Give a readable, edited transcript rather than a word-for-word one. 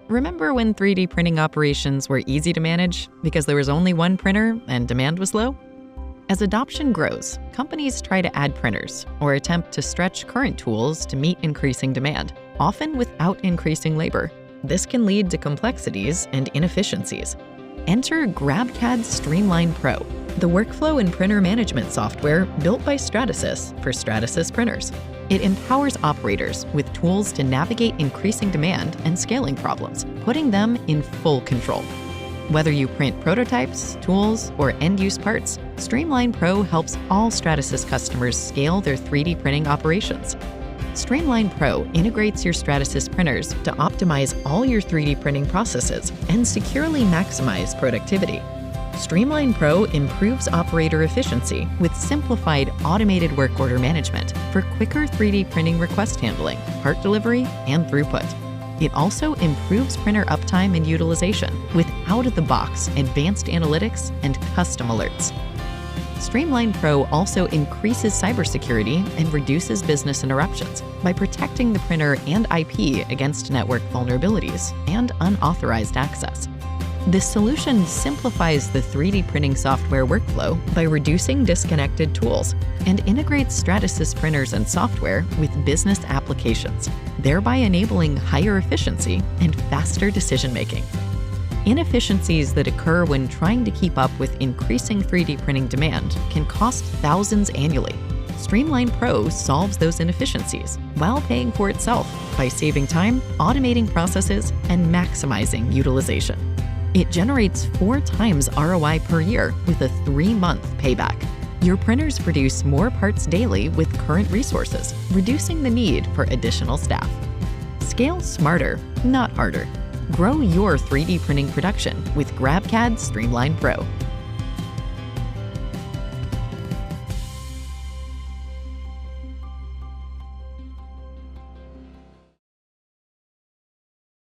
Remember when 3D printing operations were easy to manage because there was only one printer and demand was low? As adoption grows, companies try to add printers or attempt to stretch current tools to meet increasing demand, often without increasing labor. This can lead to complexities and inefficiencies. Enter GrabCAD Streamline Pro, the workflow and printer management software built by Stratasys for Stratasys printers. It empowers operators with tools to navigate increasing demand and scaling problems, putting them in full control. Whether you print prototypes, tools, or end-use parts, Streamline Pro helps all Stratasys customers scale their 3D printing operations. Streamline Pro integrates your Stratasys printers to optimize all your 3D printing processes and securely maximize productivity. Streamline Pro improves operator efficiency with simplified automated work order management for quicker 3D printing request handling, part delivery, and throughput. It also improves printer uptime and utilization with out-of-the-box advanced analytics and custom alerts. Streamline Pro also increases cybersecurity and reduces business interruptions by protecting the printer and IP against network vulnerabilities and unauthorized access. This solution simplifies the 3D printing software workflow by reducing disconnected tools and integrates Stratasys printers and software with business applications, thereby enabling higher efficiency and faster decision-making. Inefficiencies that occur when trying to keep up with increasing 3D printing demand can cost thousands annually. Streamline Pro solves those inefficiencies while paying for itself by saving time, automating processes, and maximizing utilization. It generates 4 times ROI per year with a 3-month payback. Your printers produce more parts daily with current resources, reducing the need for additional staff. Scale smarter, not harder. Grow your 3D printing production with GrabCAD Streamline Pro.